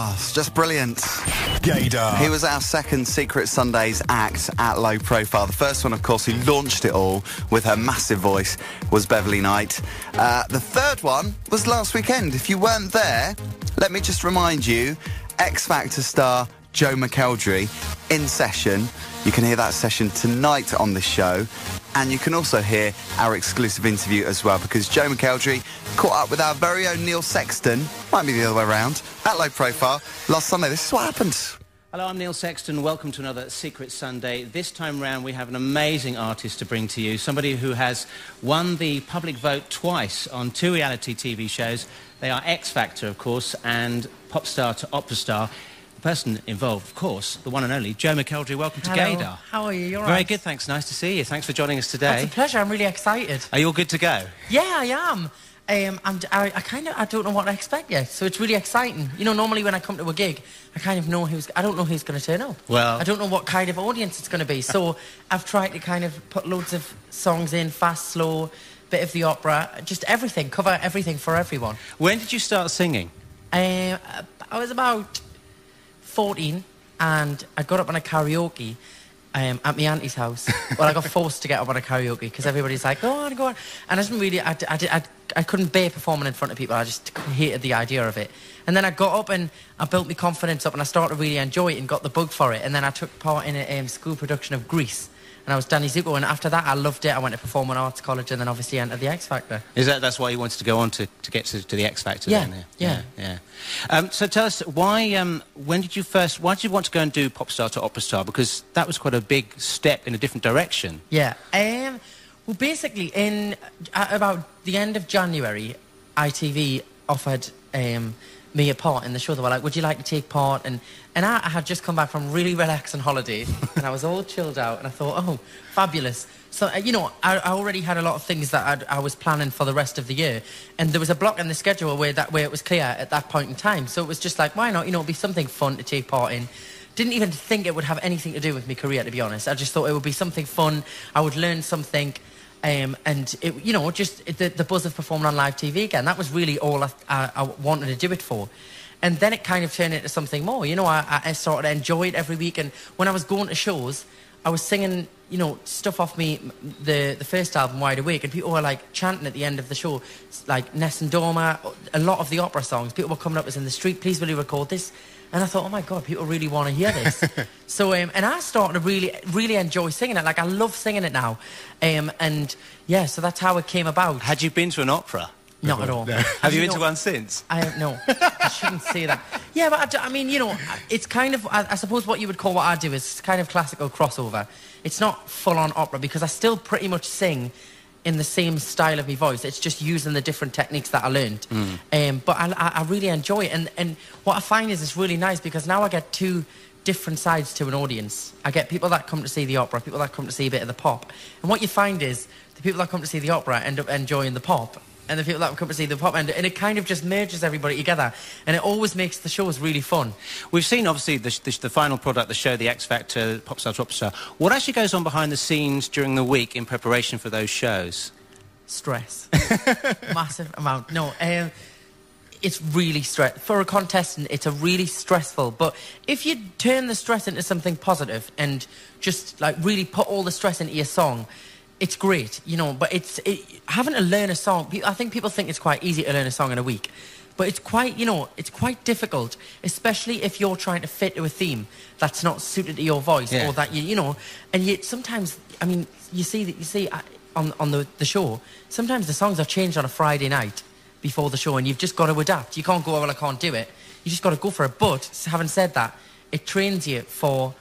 Oh, it's just brilliant. Gaydar. He was our second Secret Sundays act at Low Profile. The first one, of course, who launched it all with her massive voice was Beverly Knight. The third one was last weekend. If you weren't there, let me just remind you, X Factor star Joe McElderry in session. You can hear that session tonight on this show. And you can also hear our exclusive interview as well, because Joe McElderry caught up with our very own Neil Sexton, might be the other way around, at Low Profile last Sunday. This is what happened. Hello, I'm Neil Sexton. Welcome to another Secret Sunday. This time round, we have an amazing artist to bring to you, somebody who has won the public vote twice on 2 reality TV shows. They are X Factor, of course, and Pop Star to Opera Star. The person involved, of course, the one and only Joe McElderry. Welcome to Gaydar. How are you? You're Very good, thanks. Nice to see you. Thanks for joining us today. It's a pleasure. I'm really excited. Are you all good to go? Yeah, I am. I don't know what to expect yet, so it's really exciting. You know, normally when I come to a gig, I don't know who's going to turn up. Well, I don't know what kind of audience it's going to be, so I've tried to kind of put loads of songs in, fast, slow, bit of the opera, just everything, cover everything for everyone. When did you start singing? I was about 14, and I got up on a karaoke at my auntie's house. Well, I got forced to get up on a karaoke because everybody's like, go on, go on. And I didn't really, I couldn't bear performing in front of people. I just hated the idea of it. And then I got up and I built my confidence up and I started to really enjoy it and got the bug for it. And then I took part in a school production of Grease. And I was Danny Zuko, and after that I loved it. I went to Performing Arts College and then obviously entered the X Factor. That's why you wanted to go on to get to the X Factor? Yeah, then? Yeah. So tell us, why did you want to go and do Pop Star to Opera Star? Because that was quite a big step in a different direction. Yeah. Well, basically, at about the end of January, ITV offered me a part in the show. They were like, would you like to take part? And I had just come back from really relaxing holiday and I was all chilled out and I thought, oh, fabulous. So, you know, I already had a lot of things that I was planning for the rest of the year, and there was a block in the schedule where it was clear at that point in time. So it was just like, why not? You know, it'd be something fun to take part in. Didn't even think it would have anything to do with my career, to be honest. I just thought it would be something fun. I would learn something. And it, you know, just the buzz of performing on live TV again. That was really all I wanted to do it for. And then it kind of turned into something more. You know, I started to enjoy it every week. And when I was going to shows, I was singing, you know, stuff off me, the first album, Wide Awake, and people were like chanting at the end of the show, like Ness and Dorma, a lot of the opera songs. People were coming up to us in the street, please will you record this? And I thought, oh my God, people really want to hear this. So, and I started to really, really enjoy singing it. Like, I love singing it now. And yeah, so that's how it came about. Had you been to an opera? Not at all. No. Have you been to one since? No, I shouldn't say that. Yeah, but I mean, you know, it's kind of, I suppose what you would call what I do is kind of classical crossover. It's not full-on opera because I still pretty much sing in the same style of my voice. It's just using the different techniques that I learned. But I really enjoy it. And what I find is it's really nice because now I get two different sides to an audience. I get people that come to see the opera, people that come to see a bit of the pop. And what you find is the people that come to see the opera end up enjoying the pop, and the people that come to see the pop end, and it kind of just merges everybody together, and it always makes the shows really fun. We've seen, obviously, the final product, the show, the X Factor, Pop Star to Opera Star. What actually goes on behind the scenes during the week in preparation for those shows? Stress. Massive amount. No, it's really stressful. For a contestant, it's a really stressful. But if you turn the stress into something positive and just, like, really put all the stress into your song, it's great, you know. But having to learn a song, I think people think it's quite easy to learn a song in a week. But it's quite, you know, it's quite difficult, especially if you're trying to fit to a theme that's not suited to your voice, or that, you know, and yet sometimes, I mean, you see on the show, sometimes the songs are changed on a Friday night before the show, and you've just got to adapt. You can't go, oh, well, I can't do it. You just got to go for it. But having said that, it trains you for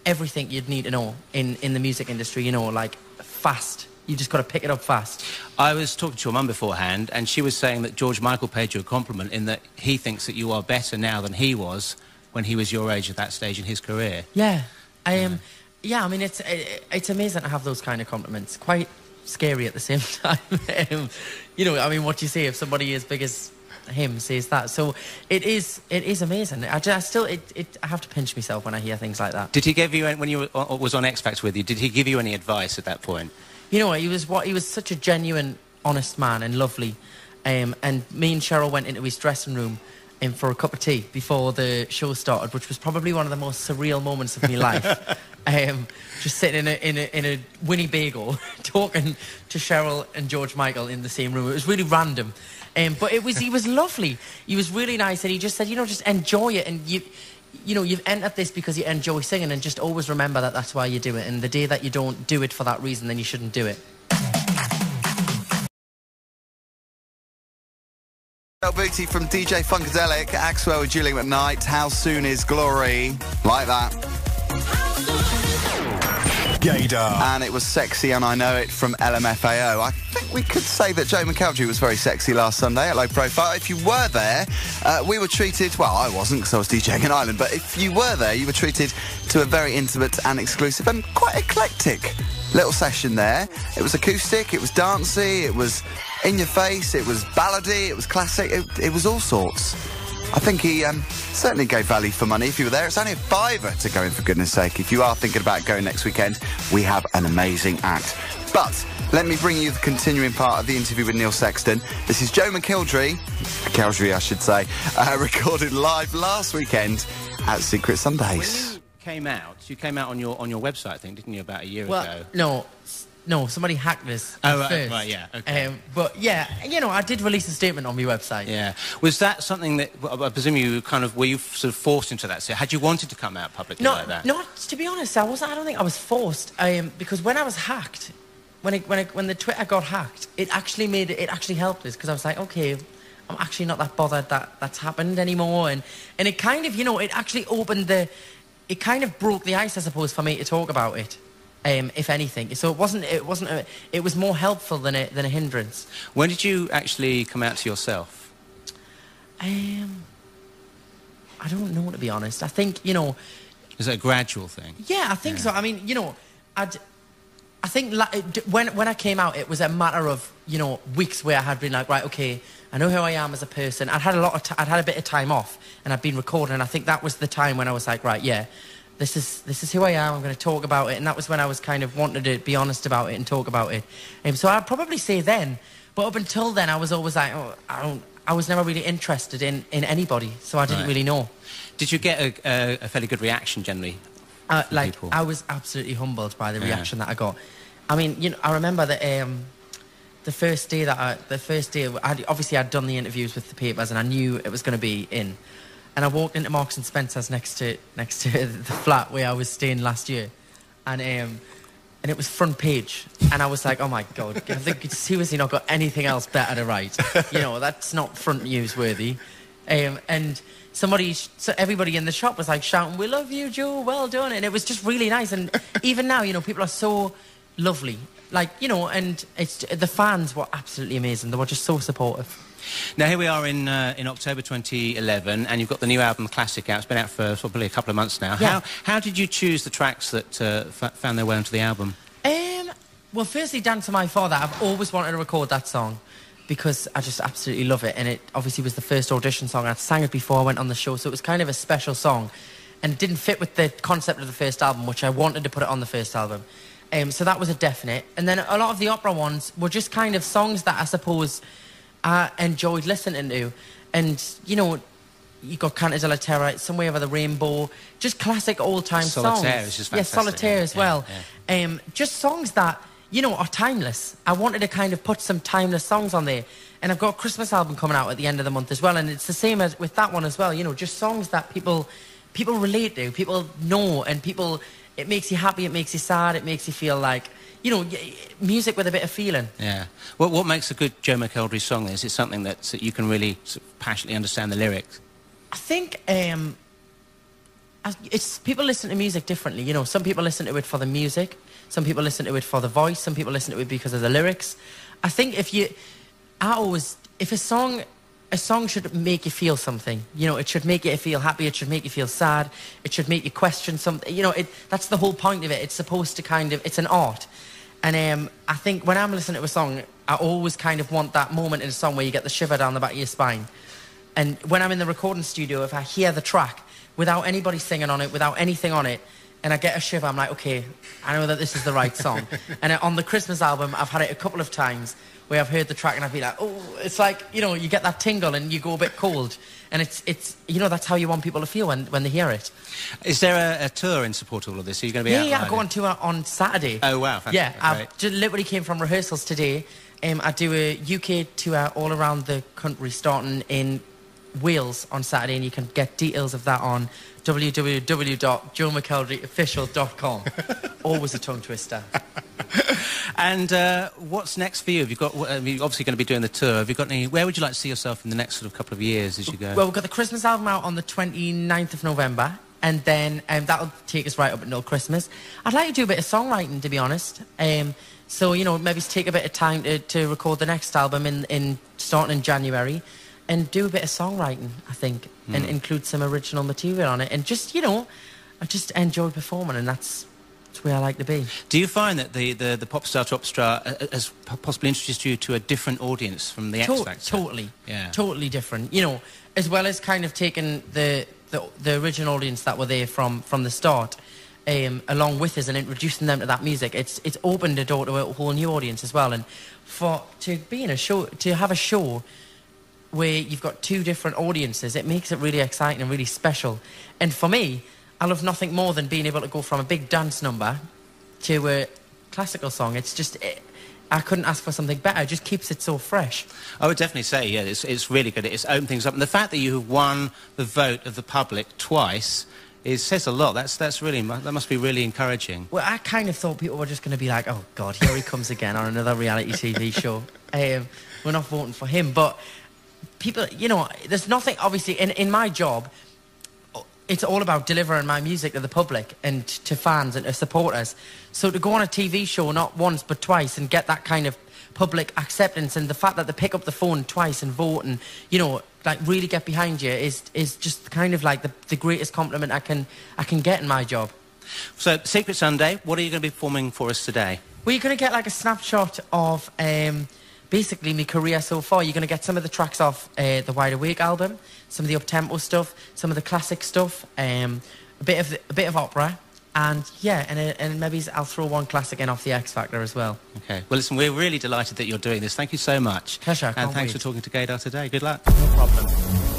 everything you'd need to know in the music industry, you know, like fast. You just got to pick it up fast. I was talking to your mum beforehand, and she was saying that George Michael paid you a compliment in that he thinks that you are better now than he was when he was your age at that stage in his career. Yeah, yeah, I mean, it's amazing to have those kind of compliments. Quite scary at the same time. You know, I mean, what do you say if somebody as big as him says that? So it is amazing. I have to pinch myself when I hear things like that. Did he give you, when you was on X Factor with you, did he give you any advice at that point? You know, he was such a genuine, honest man and lovely. And me and Cheryl went into his dressing room in for a cup of tea before the show started, which was probably one of the most surreal moments of my life. Just sitting in a Winnebago talking to Cheryl and George Michael in the same room. It was really random. But he was lovely. He was really nice, and he just said, just enjoy it, and you've entered this because you enjoy singing, and just always remember that that's why you do it, and the day that you don't do it for that reason, then you shouldn't do it. Booty from DJ Funkadelic, Axwell with Julian McKnight. How soon is glory? Like that. Gaydar. And it was Sexy and I Know It from LMFAO. I think we could say that Joe McElderry was very sexy last Sunday at Low Profile. If you were there, we were treated, well, I wasn't because I was DJing in Ireland, but if you were there, you were treated to a very intimate and exclusive and quite eclectic little session there. It was acoustic, it was dancey, it was in your face, it was ballady, it was classic, it was all sorts. I think he certainly gave value for money if you were there. It's only a £5 to go in, for goodness sake. If you are thinking about going next weekend, we have an amazing act. But let me bring you the continuing part of the interview with Neil Sexton. This is Joe McElderry, I should say, recorded live last weekend at Secret Sundays. You came out on your website, I think, didn't you, about a year ago? No, somebody hacked us. Oh, first. right, yeah, okay. But yeah, I did release a statement on my website. Yeah. Was that something that, I presume were you sort of forced into that? So had you wanted to come out publicly like that? No, to be honest, I don't think I was forced. Because when I was hacked, when the Twitter got hacked, it actually helped us, because I was like, okay, I'm actually not that bothered that that's happened anymore, and it kind of, it actually it kind of broke the ice, I suppose, for me to talk about it. If anything, so it was more helpful than a hindrance. When did you actually come out to yourself? I don't know, to be honest. I think Is it a gradual thing? Yeah, I think so. I mean, I think when I came out, it was a matter of weeks where I had been like, right, okay, I know who I am as a person. I'd had a bit of time off, and I'd been recording, and I think that was the time when I was like, right, yeah, this is who I am. I'm going to talk about it, and that was when I was kind of wanted to be honest about it and talk about it. So I'd probably say then, but up until then, I was always like, I was never really interested in anybody, so I didn't really know. Did you get a fairly good reaction generally? People? I was absolutely humbled by the reaction that I got. I mean, I remember that the first day I'd done the interviews with the papers, and I knew it was going to be in. And I walked into Marks and Spencer's next to the flat where I was staying last year, and it was front page, and I was like, oh my God, I think it's seriously not got anything else better to write. That's not front news worthy. And everybody in the shop was like shouting, "We love you, Joe, well done," and it was just really nice. And even now, people are so lovely, and the fans were absolutely amazing. They were just so supportive. Now, here we are in October 2011, and you've got the new album, Classic, out. It's been out for probably a couple of months now. Yeah. How did you choose the tracks that found their way onto the album? Well, firstly, Dance to My Father. I've always wanted to record that song because I just absolutely love it, and it obviously was the first audition song. I'd sang it before I went on the show, so it was kind of a special song, and it didn't fit with the concept of the first album, which I wanted to put it on the first album. So that was a definite. And then a lot of the opera ones were just kind of songs that I suppose I enjoyed listening to. And, you got Canto de la Terra, Somewhere Over the Rainbow, just classic old-time songs. Solitaire is just fantastic. Yeah, Solitaire as well. Yeah. Just songs that, are timeless. I wanted to kind of put some timeless songs on there. And I've got a Christmas album coming out at the end of the month as well, and it's the same as with that one as well, just songs that people relate to, people know, and it makes you happy, it makes you sad, it makes you feel like, music with a bit of feeling. Yeah. What makes a good Joe McElderry song? Is it something that you can really sort of passionately understand the lyrics? I think it's people listen to music differently. Some people listen to it for the music, some people listen to it for the voice, some people listen to it because of the lyrics. I think if a song should make you feel something. It should make you feel happy, it should make you feel sad, it should make you question something. That's the whole point of it. It's supposed to it's an art. And I think when I'm listening to a song, I always kind of want that moment in a song where you get the shiver down the back of your spine. And when I'm in the recording studio, if I hear the track without anybody singing on it, without anything on it, and I get a shiver, I'm like, okay, I know that this is the right song. And on the Christmas album, I've had it a couple of times where I've heard the track and I've been like, oh, it's like, you know, you get that tingle and you go a bit cold. And it's you know, that's how you want people to feel when they hear it. Is there a tour in support of all of this? Are you going to be out? Yeah, I go on tour on Saturday. Oh, wow. Yeah, I Great. just literally came from rehearsals today. I do a UK tour all around the country, starting in Wales on Saturday, and you can get details of that on www.joemckelderryofficial.com. Always a tongue twister. And what's next for you? You're obviously going to be doing the tour. Have you got any? Where would you like to see yourself in the next sort of couple of years as you go? Well, we've got the Christmas album out on the 29th of November, and then that'll take us right up until Christmas. I'd like to do a bit of songwriting, to be honest. So, you know, maybe take a bit of time to record the next album in starting in January, and do a bit of songwriting, I think, and include some original material on it. And just, you know, I just enjoy performing, and that's where I like to be. Do you find that the pop star to opstar has possibly introduced you to a different audience from the X Factor? Totally. Yeah. Totally different. You know, as well as kind of taking the original audience that were there from the start, along with us, and introducing them to that music, it's opened the door to a whole new audience as well. And to have a show where you've got two different audiences, it makes it really exciting and really special. And for me, I love nothing more than being able to go from a big dance number to a classical song. It's just, I couldn't ask for something better. It just keeps it so fresh. I would definitely say, yeah, it's really good. It's opened things up. And the fact that you have won the vote of the public twice says a lot. That must be really encouraging. Well, I kind of thought people were just going to be like, oh, God, here he comes again on another reality TV show. We're not voting for him. But people, you know, there's nothing, obviously, in my job, it's all about delivering my music to the public and to fans and to supporters. So to go on a TV show not once but twice and get that kind of public acceptance, and the fact that they pick up the phone twice and vote and, you know, like really get behind you is just kind of like the greatest compliment I can get in my job. So Secret Sunday, what are you going to be performing for us today? Well, you're going to get like a snapshot of basically my career so far. You're going to get some of the tracks off the Wide Awake album, some of the up-tempo stuff, some of the classic stuff, a bit of opera, and yeah, and maybe I'll throw one classic in off the X Factor as well. Okay. Well, listen, we're really delighted that you're doing this. Thank you so much. Pleasure. And thanks for talking to Gaydar today. Good luck. No problem.